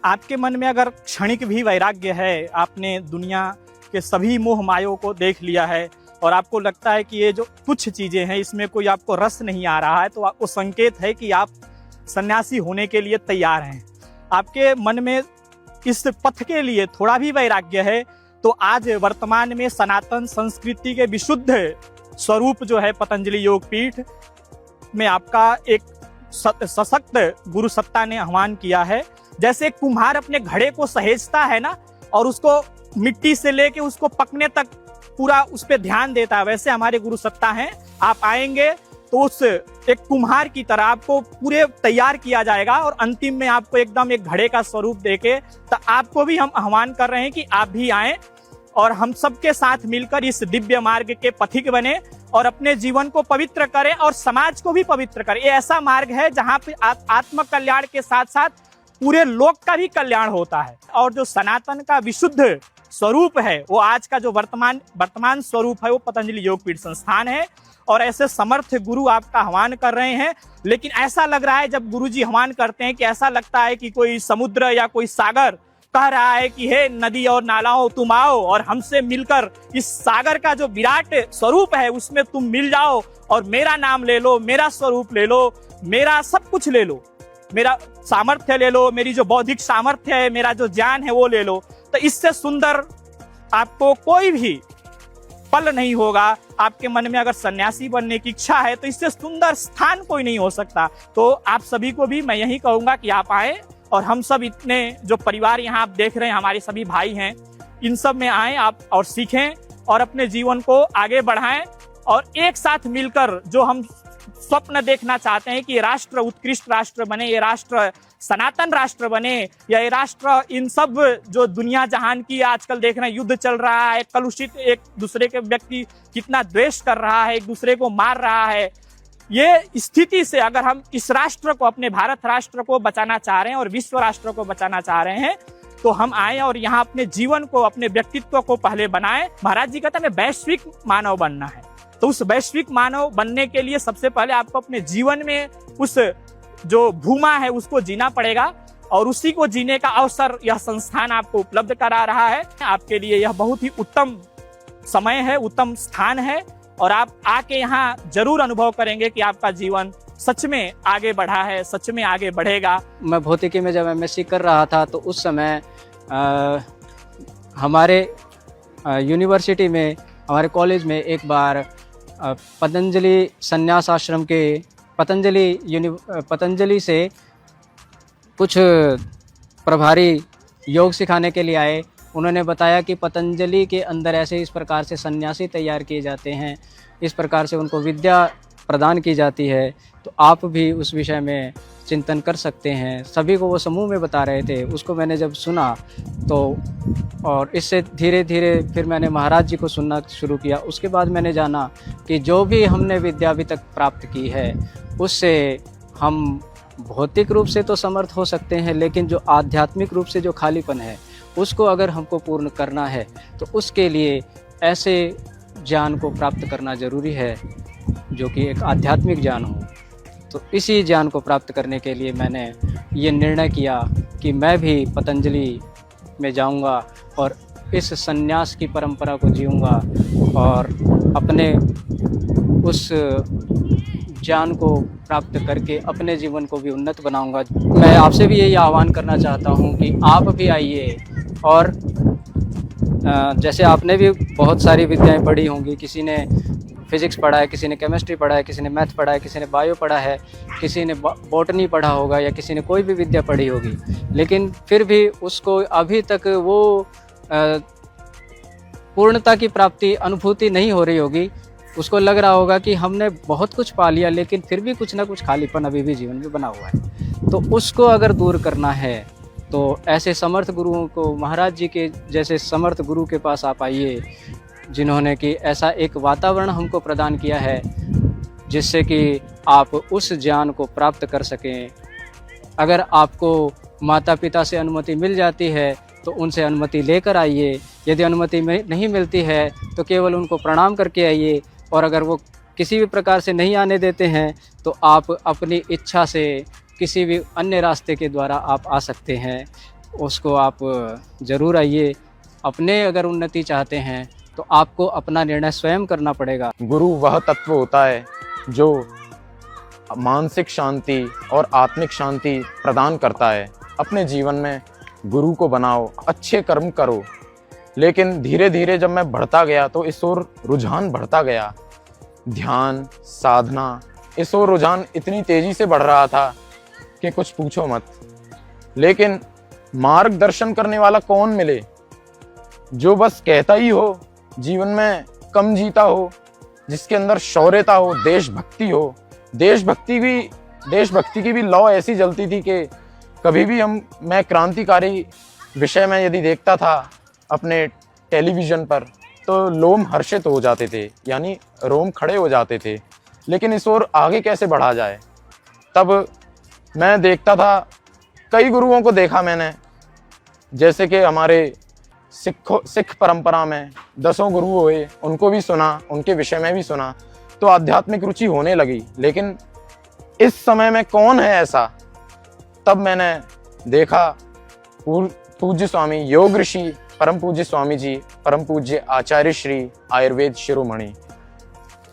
आपके मन में अगर क्षणिक भी वैराग्य है, आपने दुनिया के सभी मोह मायों को देख लिया है और आपको लगता है कि ये जो कुछ चीज़ें हैं इसमें कोई आपको रस नहीं आ रहा है, तो आपको संकेत है कि आप सन्यासी होने के लिए तैयार हैं। आपके मन में इस पथ के लिए थोड़ा भी वैराग्य है तो आज वर्तमान में सनातन संस्कृति के विशुद्ध स्वरूप जो है पतंजलि योगपीठ में आपका एक सशक्त गुरु सत्ता ने आह्वान किया है। जैसे कुम्हार अपने घड़े को सहेजता है ना और उसको मिट्टी से लेके उसको पकने तक पूरा उस पर ध्यान देता है, वैसे हमारे गुरु सत्ता हैं। आप आएंगे तो उस एक कुम्हार की तरह आपको पूरे तैयार किया जाएगा और अंतिम में आपको एकदम एक घड़े का स्वरूप देके, तो आपको भी हम आह्वान कर रहे हैं कि आप भी आएं और हम सबके साथ मिलकर इस दिव्य मार्ग के पथिक बने और अपने जीवन को पवित्र करें और समाज को भी पवित्र करें। ये ऐसा मार्ग है जहाँ पे आत्म कल्याण के साथ साथ पूरे लोक का भी कल्याण होता है। और जो सनातन का विशुद्ध स्वरूप है वो आज का जो वर्तमान स्वरूप है वो पतंजलि योगपीठ संस्थान है और ऐसे समर्थ गुरु आपका आह्वान कर रहे हैं। लेकिन ऐसा लग रहा है जब गुरुजी आह्वान करते हैं कि ऐसा लगता है कि कोई समुद्र या कोई सागर कह रहा है कि हे नदी और नालाओं तुम आओ और हमसे मिलकर इस सागर का जो विराट स्वरूप है उसमें तुम मिल जाओ और मेरा नाम ले लो, मेरा स्वरूप ले लो, मेरा सब कुछ ले लो, मेरा सामर्थ्य ले लो, मेरी जो बौद्धिक सामर्थ्य है, मेरा जो ज्ञान है वो ले लो। तो इससे सुंदर आपको कोई भी पल नहीं होगा। आपके मन में अगर सन्यासी बनने की इच्छा है तो इससे सुंदर स्थान कोई नहीं हो सकता। तो आप सभी को भी मैं यही कहूंगा कि आप आए और हम सब इतने जो परिवार यहाँ आप देख रहे हैं, हमारे सभी भाई हैं, इन सब में आए आप और सीखें और अपने जीवन को आगे बढ़ाएं और एक साथ मिलकर जो हम स्वप्न देखना चाहते हैं कि ये राष्ट्र उत्कृष्ट राष्ट्र बने, ये राष्ट्र सनातन राष्ट्र बने, या ये राष्ट्र इन सब जो दुनिया जहान की आजकल देख रहे हैं युद्ध चल रहा है, कलुषित एक दूसरे के व्यक्ति कितना द्वेष कर रहा है, एक दूसरे को मार रहा है, ये स्थिति से अगर हम इस राष्ट्र को, अपने भारत राष्ट्र को बचाना चाह रहे हैं और विश्व राष्ट्र को बचाना चाह रहे हैं तो हम आए और यहाँ अपने जीवन को, अपने व्यक्तित्व को पहले बनाएं। महाराज जी कहते हैं वैश्विक मानव बनना है, तो उस वैश्विक मानव बनने के लिए सबसे पहले आपको अपने जीवन में उस जो भूमा है उसको जीना पड़ेगा और उसी को जीने का अवसर यह संस्थान आपको उपलब्ध करा रहा है। आपके लिए यह बहुत ही उत्तम समय है, उत्तम स्थान है और आप आके यहाँ जरूर अनुभव करेंगे कि आपका जीवन सच में आगे बढ़ा है, सच में आगे बढ़ेगा। मैं भौतिकी में जब एमएससी कर रहा था तो उस समय हमारे यूनिवर्सिटी में, हमारे कॉलेज में एक बार पतंजलि संन्यास आश्रम के पतंजलि से कुछ प्रभारी योग सिखाने के लिए आए। उन्होंने बताया कि पतंजलि के अंदर ऐसे इस प्रकार से सन्यासी तैयार किए जाते हैं, इस प्रकार से उनको विद्या प्रदान की जाती है, तो आप भी उस विषय में चिंतन कर सकते हैं। सभी को वो समूह में बता रहे थे। उसको मैंने जब सुना तो और इससे धीरे धीरे फिर मैंने महाराज जी को सुनना शुरू किया। उसके बाद मैंने जाना कि जो भी हमने विद्या अभी तक प्राप्त की है उससे हम भौतिक रूप से तो समर्थ हो सकते हैं, लेकिन जो आध्यात्मिक रूप से जो खालीपन है उसको अगर हमको पूर्ण करना है तो उसके लिए ऐसे ज्ञान को प्राप्त करना ज़रूरी है जो कि एक आध्यात्मिक ज्ञान हो। तो इसी ज्ञान को प्राप्त करने के लिए मैंने ये निर्णय किया कि मैं भी पतंजलि में जाऊंगा और इस सन्यास की परंपरा को जीऊँगा और अपने उस ज्ञान को प्राप्त करके अपने जीवन को भी उन्नत बनाऊंगा। मैं आपसे भी यही आह्वान करना चाहता हूं कि आप भी आइए और जैसे आपने भी बहुत सारी विद्याएं पढ़ी होंगी, किसी ने फिज़िक्स पढ़ा है, किसी ने केमिस्ट्री पढ़ा है, किसी ने मैथ पढ़ा है, किसी ने बायो पढ़ा है, किसी ने बॉटनी पढ़ा होगा या किसी ने कोई भी विद्या पढ़ी होगी, लेकिन फिर भी उसको अभी तक वो पूर्णता की प्राप्ति अनुभूति नहीं हो रही होगी। उसको लग रहा होगा कि हमने बहुत कुछ पा लिया लेकिन फिर भी कुछ ना कुछ खालीपन अभी भी जीवन में बना हुआ है। तो उसको अगर दूर करना है तो ऐसे समर्थ गुरुओं को, महाराज जी के जैसे समर्थ गुरु के पास आप आइए, जिन्होंने कि ऐसा एक वातावरण हमको प्रदान किया है जिससे कि आप उस ज्ञान को प्राप्त कर सकें। अगर आपको माता पिता से अनुमति मिल जाती है तो उनसे अनुमति लेकर आइए, यदि अनुमति नहीं मिलती है तो केवल उनको प्रणाम करके आइए, और अगर वो किसी भी प्रकार से नहीं आने देते हैं तो आप अपनी इच्छा से किसी भी अन्य रास्ते के द्वारा आप आ सकते हैं। उसको आप ज़रूर आइए। अपने अगर उन्नति चाहते हैं तो आपको अपना निर्णय स्वयं करना पड़ेगा। गुरु वह तत्व होता है जो मानसिक शांति और आत्मिक शांति प्रदान करता है। अपने जीवन में गुरु को बनाओ, अच्छे कर्म करो। लेकिन धीरे धीरे जब मैं बढ़ता गया तो इस ओर रुझान बढ़ता गया। ध्यान, साधना, इस ओर रुझान इतनी तेजी से बढ़ रहा था कि कुछ पूछो मत। लेकिन मार्गदर्शन करने वाला कौन मिले, जो बस कहता ही हो, जीवन में कम जीता हो, जिसके अंदर शौर्यता हो, देशभक्ति हो। देशभक्ति की भी लौ ऐसी जलती थी कि कभी भी मैं क्रांतिकारी विषय में यदि देखता था अपने टेलीविज़न पर तो लोम हर्षित हो जाते थे, यानी रोम खड़े हो जाते थे। लेकिन इस ओर आगे कैसे बढ़ा जाए, तब मैं देखता था, कई गुरुओं को देखा मैंने, जैसे कि हमारे सिख परंपरा में 10 गुरु हुए, उनको भी सुना, उनके विषय में भी सुना, तो आध्यात्मिक रुचि होने लगी। लेकिन इस समय में कौन है ऐसा, तब मैंने देखा पूज्य स्वामी योग ऋषि परम पूज्य स्वामी जी, परम पूज्य आचार्य श्री आयुर्वेद शिरोमणि,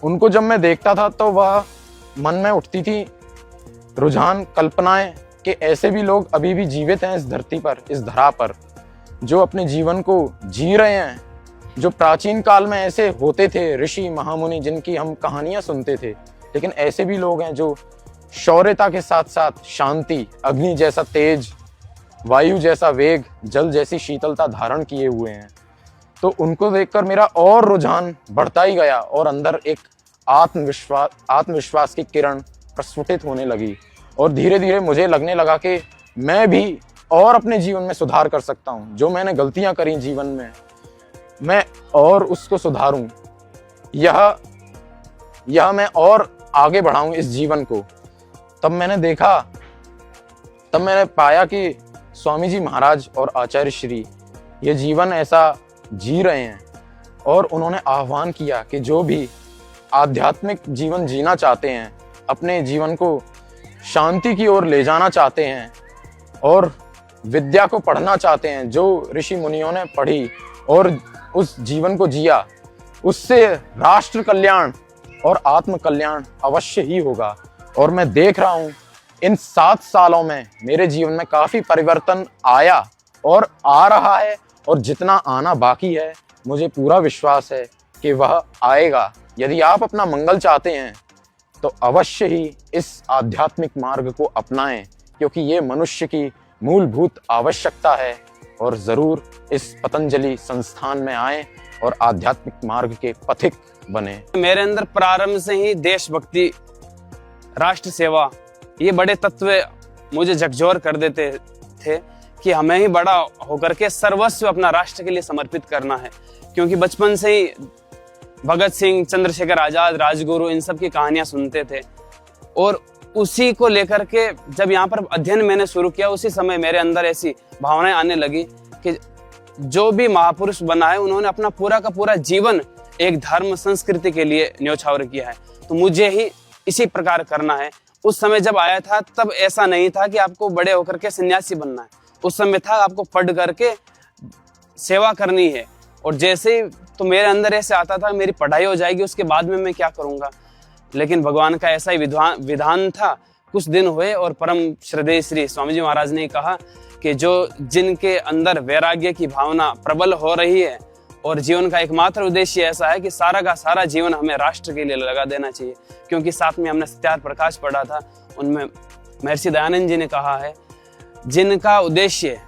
उनको जब मैं देखता था तो वह मन में उठती थी रुझान, कल्पनाएं कि ऐसे भी लोग अभी भी जीवित हैं इस धरती पर, इस धरा पर, जो अपने जीवन को जी रहे हैं। जो प्राचीन काल में ऐसे होते थे ऋषि महामुनि जिनकी हम कहानियां सुनते थे, लेकिन ऐसे भी लोग हैं जो शौर्यता के साथ साथ शांति, अग्नि जैसा तेज, वायु जैसा वेग, जल जैसी शीतलता धारण किए हुए हैं। तो उनको देखकर मेरा और रुझान बढ़ता ही गया और अंदर एक आत्मविश्वास की किरण प्रस्फुटित होने लगी। और धीरे धीरे मुझे लगने लगा कि मैं भी और अपने जीवन में सुधार कर सकता हूँ। जो मैंने गलतियाँ करी जीवन में, मैं और उसको सुधारूं, यह मैं और आगे बढ़ाऊं इस जीवन को। तब मैंने पाया कि स्वामी जी महाराज और आचार्य श्री ये जीवन ऐसा जी रहे हैं। और उन्होंने आह्वान किया कि जो भी आध्यात्मिक जीवन जीना चाहते हैं, अपने जीवन को शांति की ओर ले जाना चाहते हैं और विद्या को पढ़ना चाहते हैं, जो ऋषि मुनियों ने पढ़ी और उस जीवन को जिया, उससे राष्ट्र कल्याण और आत्म कल्याण अवश्य ही होगा। और मैं देख रहा हूँ इन 7 सालों में मेरे जीवन में काफ़ी परिवर्तन आया और आ रहा है, और जितना आना बाकी है मुझे पूरा विश्वास है कि वह आएगा। यदि आप अपना मंगल चाहते हैं तो अवश्य ही इस आध्यात्मिक मार्ग को अपनाएं, क्योंकि ये मनुष्य की मूलभूत आवश्यकता है। और ज़रूर इस पतंजलि संस्थान में आएं और आध्यात्मिक मार्ग के पथिक बने। मेरे अंदर प्रारंभ से ही देशभक्ति, राष्ट्र सेवा, ये बड़े तत्व मुझे झकझोर कर देते थे कि हमें ही बड़ा होकर के सर्वस्व अपना राष्ट्र के लिए समर्पित करना है। क्योंकि बचपन से ही भगत सिंह, चंद्रशेखर आजाद, राजगुरु, इन सब की कहानियां सुनते थे। और उसी को लेकर के जब यहाँ पर अध्ययन मैंने शुरू किया, उसी समय मेरे अंदर ऐसी भावनाएं आने लगी कि जो भी महापुरुष बना है, उन्होंने अपना पूरा का पूरा जीवन एक धर्म संस्कृति के लिए न्योछावर किया है, तो मुझे ही इसी प्रकार करना है। उस समय जब आया था तब ऐसा नहीं था कि आपको बड़े होकर के सन्यासी बनना है। उस समय था आपको पढ़ करके सेवा करनी है। और जैसे ही तो मेरे अंदर ऐसे आता था मेरी पढ़ाई हो जाएगी, उसके बाद में मैं क्या करूँगा। लेकिन भगवान का ऐसा ही विधान था। कुछ दिन हुए और परम श्रद्धेय श्री स्वामी जी महाराज ने कहा कि जिनके अंदर वैराग्य की भावना प्रबल हो रही है और जीवन का एकमात्र उद्देश्य ऐसा है कि सारा का सारा जीवन हमें राष्ट्र के लिए लगा देना चाहिए। क्योंकि साथ में हमने सत्यार्थ प्रकाश पढ़ा था, उनमें महर्षि दयानंद जी ने कहा है, जिनका उद्देश्य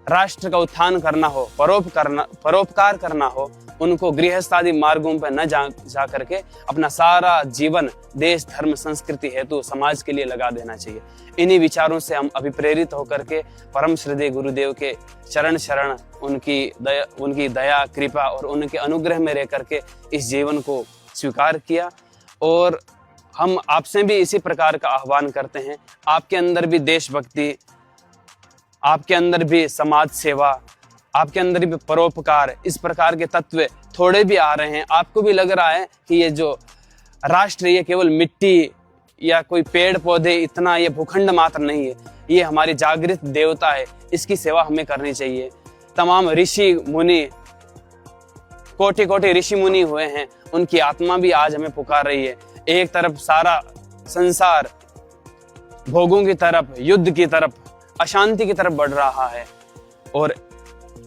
राष्ट्र का उत्थान करना हो, परोपकार करना हो, उनको गृहस्थादि मार्गों पर न जा करके अपना सारा जीवन देश, धर्म, संस्कृति हेतु समाज के लिए लगा देना चाहिए। इन्हीं विचारों से हम अभिप्रेरित होकर के परम श्रद्धेय गुरुदेव के चरण शरण, उनकी दया, कृपा और उनके अनुग्रह में रह करके इस जीवन को स्वीकार किया। और हम आपसे भी इसी प्रकार का आह्वान करते हैं। आपके अंदर भी देशभक्ति, आपके अंदर भी समाज सेवा, आपके अंदर भी परोपकार, इस प्रकार के तत्व थोड़े भी आ रहे हैं। आपको भी लग रहा है कि ये जो राष्ट्र, ये केवल मिट्टी या कोई पेड़ पौधे, इतना ये भूखंड मात्र नहीं है, ये हमारी जागृत देवता है, इसकी सेवा हमें करनी चाहिए। तमाम ऋषि मुनि, कोटि कोटि ऋषि मुनि हुए हैं, उनकी आत्मा भी आज हमें पुकार रही है। एक तरफ सारा संसार भोगों की तरफ, युद्ध की तरफ, अशांति की तरफ बढ़ रहा है, और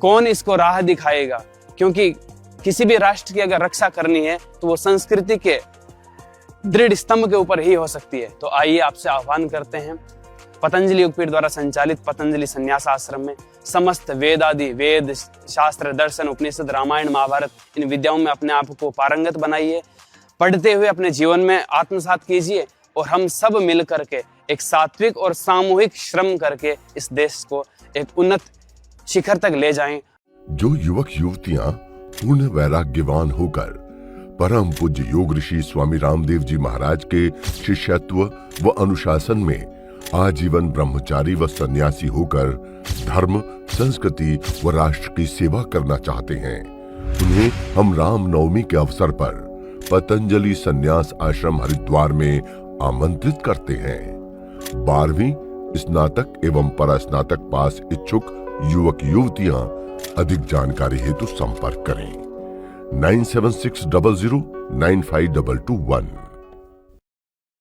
कौन इसको राह दिखाएगा? क्योंकि किसी भी राष्ट्र की अगर रक्षा करनी है तो वो संस्कृति के दृढ़ स्तंभ के ऊपर ही हो सकती है। तो आइए आपसे आह्वान करते हैं, पतंजलि योगपीठ द्वारा संचालित पतंजलि संन्यास आश्रम में समस्त वेद आदि, वेद शास्त्र, दर्शन, उपनिषद, रामायण, महाभारत, इन विद्याओं में अपने आप को पारंगत बनाइए, पढ़ते हुए अपने जीवन में आत्मसात कीजिए, और हम सब मिल करके एक सात्विक और सामूहिक श्रम करके इस देश को एक उन्नत शिखर तक ले जाएं। जो युवक युवतियां पूर्ण वैराग्यवान होकर परम पूज्य योग ऋषि स्वामी रामदेव जी महाराज के शिष्यत्व व अनुशासन में आजीवन ब्रह्मचारी व सन्यासी होकर धर्म, संस्कृति व राष्ट्र की सेवा करना चाहते हैं, उन्हें हम रामनवमी के अवसर पर पतंजलि संन्यास आश्रम हरिद्वार में आमंत्रित करते हैं। 12वीं स्नातक एवं परास्नातक पास इच्छुक युवक युवतियां अधिक जानकारी हेतु संपर्क करें 9760095221।